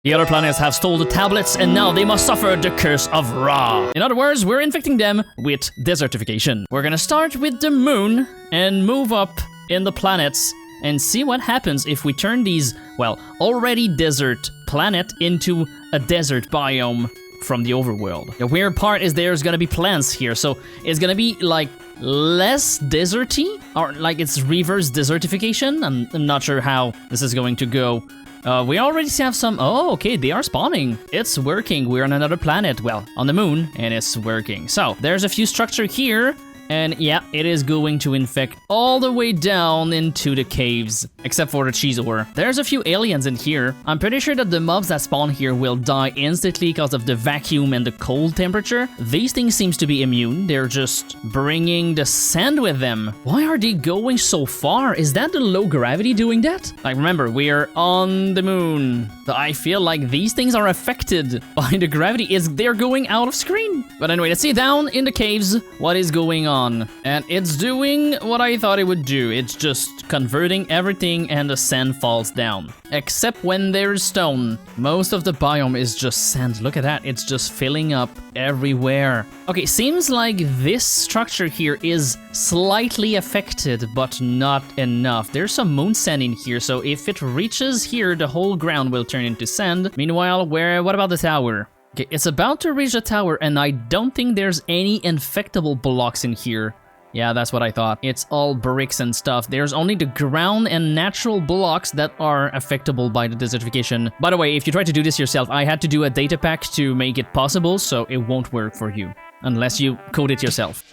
The other planets have stole the tablets and now they must suffer the curse of Ra. In other words, we're infecting them with desertification. We're gonna start with the moon and move up in the planets and see what happens if we turn these, well, already desert planet into a desert biome from the overworld. The weird part is there's gonna be plants here, so it's gonna be like less deserty, or like it's reverse desertification. I'm not sure how this is going to go. We already have some. Oh, okay, they are spawning. It's working. We're on another planet. Well, on the moon, and it's working. So there's a few structure here. And yeah, it is going to infect all the way down into the caves, except for the cheese ore. There's a few aliens in here. I'm pretty sure that the mobs that spawn here will die instantly because of the vacuum and the cold temperature. These things seems to be immune. They're just bringing the sand with them. Why are they going so far? Is that the low gravity doing that? Like, remember, we are on the moon. So I feel like these things are affected by the gravity. They're going out of screen. But anyway, let's see down in the caves what is going on. And it's doing what I thought it would do. It's just converting everything and the sand falls down. Except when there's stone. Most of the biome is just sand. Look at that. It's just filling up everywhere. Okay, seems like this structure here is slightly affected, but not enough. There's some moon sand in here, so if it reaches here, the whole ground will turn into sand. Meanwhile, what about the tower? Okay, it's about to reach the tower, and I don't think there's any infectable blocks in here. Yeah, that's what I thought. It's all bricks and stuff. There's only the ground and natural blocks that are affectable by the desertification. By the way, if you try to do this yourself, I had to do a data pack to make it possible, so it won't work for you. Unless you code it yourself.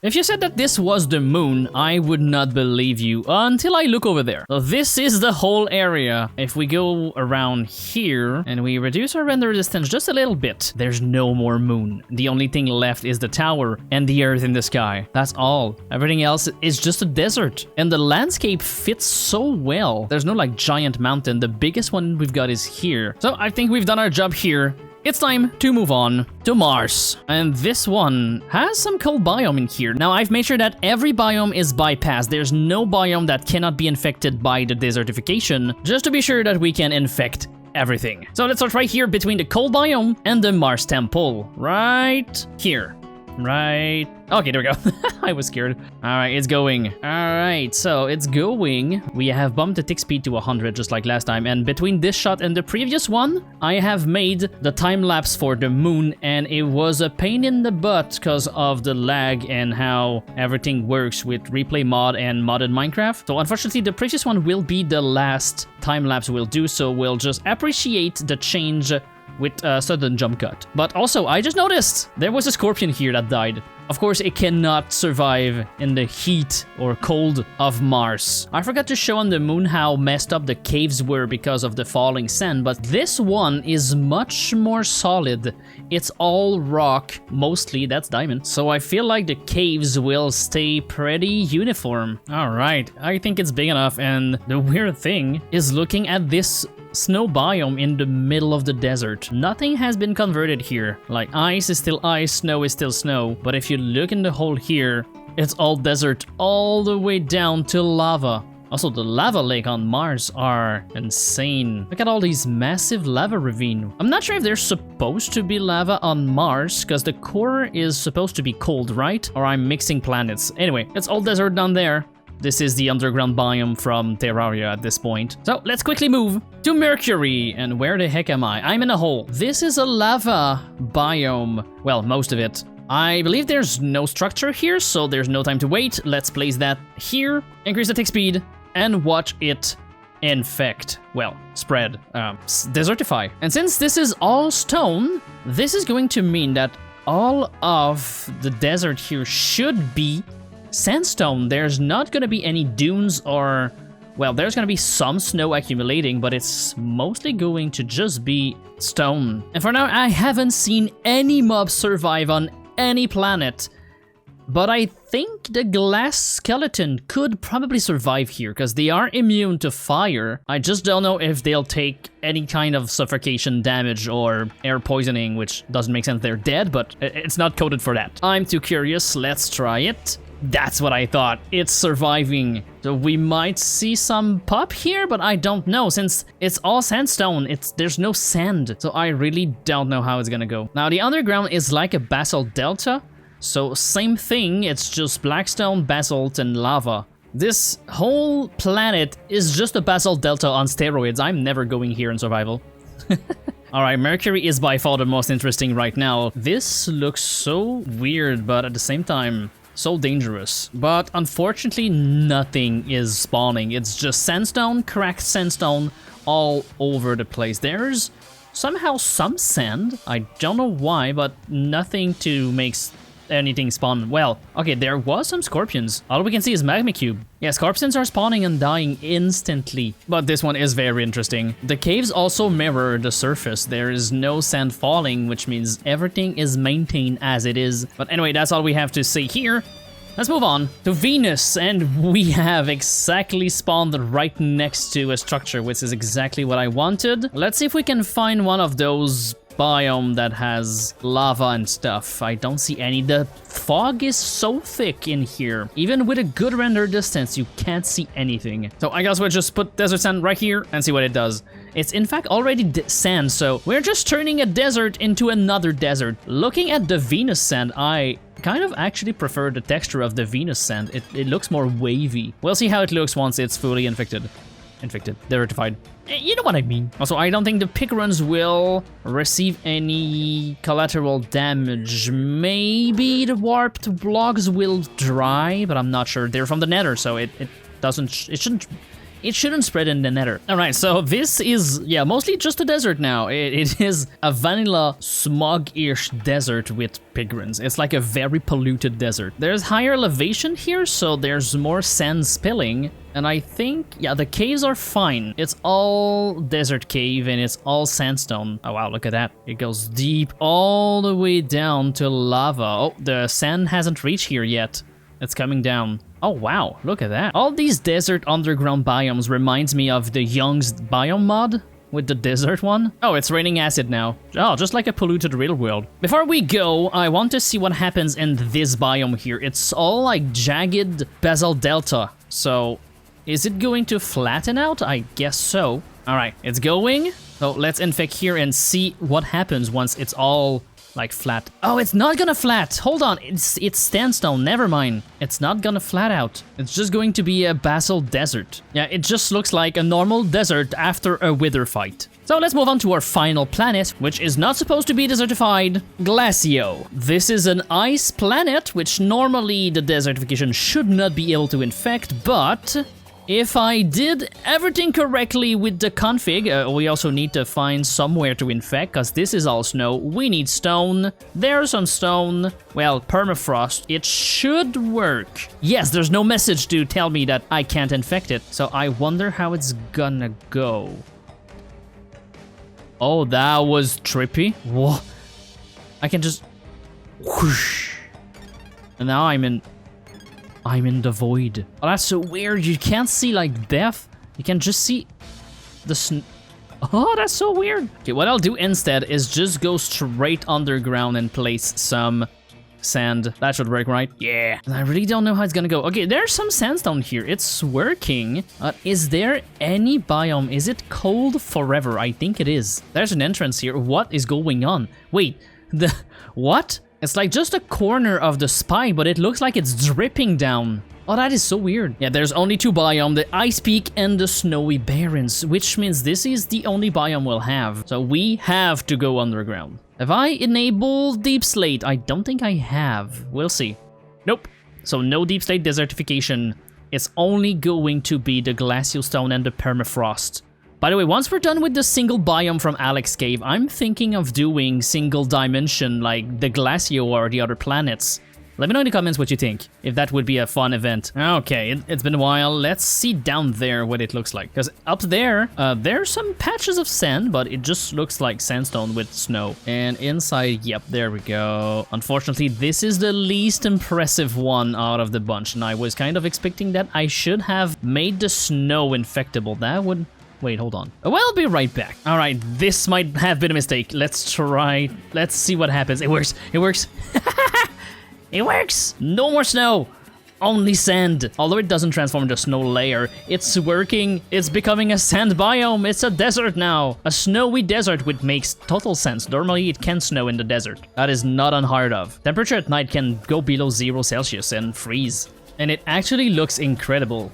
If you said that this was the moon, I would not believe you until I look over there. So this is the whole area. If we go around here and we reduce our render distance just a little bit, there's no more moon. The only thing left is the tower and the earth in the sky. That's all. Everything else is just a desert. And the landscape fits so well. There's no like giant mountain. The biggest one we've got is here. So I think we've done our job here. It's time to move on to Mars. And this one has some cold biome in here. Now, I've made sure that every biome is bypassed. There's no biome that cannot be infected by the desertification, just to be sure that we can infect everything. So let's start right here between the cold biome and the Mars temple. Right here. Right. Okay, there we go. I was scared. All right, it's going. All right, so it's going. We have bumped the tick speed to 100 just like last time. And between this shot and the previous one, I have made the time lapse for the moon. And it was a pain in the butt because of the lag and how everything works with replay mod and modded Minecraft. So unfortunately, the previous one will be the last time lapse we'll do. So we'll just appreciate the change with a sudden jump cut. But also, I just noticed there was a scorpion here that died. Of course, it cannot survive in the heat or cold of Mars. I forgot to show on the moon how messed up the caves were because of the falling sand, but this one is much more solid. It's all rock, mostly, that's diamond. So I feel like the caves will stay pretty uniform. All right, I think it's big enough, and the weird thing is looking at this snow biome in the middle of the desert. Nothing has been converted here. Like, ice is still ice, snow is still snow. But if you look in the hole here, it's all desert all the way down to lava. Also, the lava lake on Mars are insane. Look at all these massive lava ravine. I'm not sure if there's supposed to be lava on Mars, because the core is supposed to be cold, right? Or I'm mixing planets. Anyway, it's all desert down there. This is the underground biome from Terraria at this point. So let's quickly move to Mercury. And where the heck am I? I'm in a hole. This is a lava biome. Well, most of it. I believe there's no structure here, so there's no time to wait. Let's place that here, increase the tick speed, and watch it infect. Well, spread, desertify. And since this is all stone, this is going to mean that all of the desert here should be sandstone. There's not going to be any dunes or, well, there's going to be some snow accumulating, but it's mostly going to just be stone. And for now, I haven't seen any mobs survive on any planet, but I think the glass skeleton could probably survive here because they are immune to fire. I just don't know if they'll take any kind of suffocation damage or air poisoning, which doesn't make sense. They're dead, but it's not coded for that. I'm too curious. Let's try it. That's what I thought. It's surviving. So we might see some pop here, but I don't know since it's all sandstone. There's no sand. So I really don't know how it's gonna go. Now the underground is like a basalt delta. So same thing, it's just blackstone, basalt, and lava. This whole planet is just a basalt delta on steroids. I'm never going here in survival. Alright, Mercury is by far the most interesting right now. This looks so weird, but at the same time, so dangerous. But unfortunately, nothing is spawning. It's just sandstone, cracked sandstone all over the place. There's somehow some sand. I don't know why, but nothing to make anything spawn. Well, okay, there was some scorpions. All we can see is magma cube. Yeah, scorpions are spawning and dying instantly. But this one is very interesting. The caves also mirror the surface. There is no sand falling, which means everything is maintained as it is. But anyway, that's all we have to say here. Let's move on to Venus, and we have exactly spawned right next to a structure, which is exactly what I wanted. Let's see if we can find one of those biome that has lava and stuff. I don't see any. The fog is so thick in here. Even with a good render distance, you can't see anything. So I guess we'll just put desert sand right here and see what it does. It's in fact already sand, so we're just turning a desert into another desert. Looking at the Venus sand, I kind of actually prefer the texture of the Venus sand. It looks more wavy. We'll see how it looks once it's fully infected. Desertified. You know what I mean. Also, I don't think the pickruns will receive any collateral damage. Maybe the warped blocks will dry, but I'm not sure. They're from the nether, so it shouldn't spread in the nether. All right, so this is, yeah, mostly just a desert now. It is a vanilla smog-ish desert with pigrons. It's like a very polluted desert. There's higher elevation here, so there's more sand spilling. And I think, yeah, the caves are fine. It's all desert cave and it's all sandstone. Oh wow, look at that. It goes deep all the way down to lava. Oh, the sand hasn't reached here yet. It's coming down. Oh wow, look at that. All these desert underground biomes reminds me of the Young's biome mod with the desert one. Oh, it's raining acid now. Oh, just like a polluted real world. Before we go, I want to see what happens in this biome here. It's all like jagged basalt delta. So is it going to flatten out? I guess so. All right, it's going. So let's infect here and see what happens once it's all like flat. Oh, it's not gonna flat. Hold on, it's sandstone. Never mind. It's not gonna flat out. It's just going to be a basalt desert. Yeah, it just looks like a normal desert after a wither fight. So let's move on to our final planet, which is not supposed to be desertified, Glacio. This is an ice planet, which normally the desertification should not be able to infect, but if I did everything correctly with the config, we also need to find somewhere to infect, because this is all snow. We need stone. There's some stone. Well, permafrost. It should work. Yes, there's no message to tell me that I can't infect it. So I wonder how it's gonna go. Oh, that was trippy. Whoa. I can just whoosh. And now I'm in the void. Oh, that's so weird. You can't see like depth. You can just see the Oh, that's so weird. Okay, what I'll do instead is just go straight underground and place some sand. That should work, right? Yeah. I really don't know how it's gonna go. Okay, there's some sandstone here. It's working. Is there any biome? Is it cold forever? I think it is. There's an entrance here. What is going on? Wait, what? It's like just a corner of the spike, but it looks like it's dripping down. Oh, that is so weird. Yeah, there's only two biomes, the Ice Peak and the Snowy Barrens, which means this is the only biome we'll have. So we have to go underground. Have I enabled Deep Slate? I don't think I have. We'll see. Nope. So no Deep Slate desertification. It's only going to be the Glacial Stone and the Permafrost. By the way, once we're done with the single biome from Alex Cave, I'm thinking of doing single dimension like the Glacio or the other planets. Let me know in the comments what you think, if that would be a fun event. Okay, it's been a while. Let's see down there what it looks like. Because up there, there's some patches of sand, but it just looks like sandstone with snow. And inside, yep, there we go. Unfortunately, this is the least impressive one out of the bunch. And I was kind of expecting that I should have made the snow infectable. That would... Wait, hold on. Well, I'll be right back. All right, this might have been a mistake. Let's try. Let's see what happens. It works. It works. It works. No more snow. only sand. Although it doesn't transform into snow layer, it's working. It's becoming a sand biome. It's a desert now. A snowy desert, which makes total sense. Normally, it can snow in the desert. That is not unheard of. Temperature at night can go below 0 Celsius and freeze. And it actually looks incredible.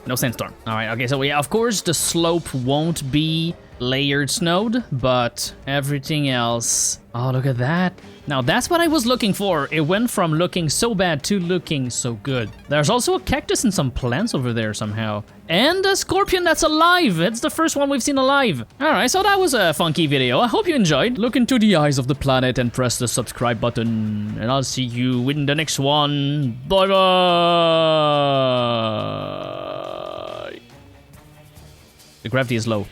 No sandstorm. All right, okay, so yeah, of course, the slope won't be layered snowed, but everything else... Oh, look at that. Now, that's what I was looking for. It went from looking so bad to looking so good. There's also a cactus and some plants over there somehow. And a scorpion that's alive. It's the first one we've seen alive. All right, so that was a funky video. I hope you enjoyed. Look into the eyes of the planet and press the subscribe button. And I'll see you in the next one. Bye-bye. The gravity is low.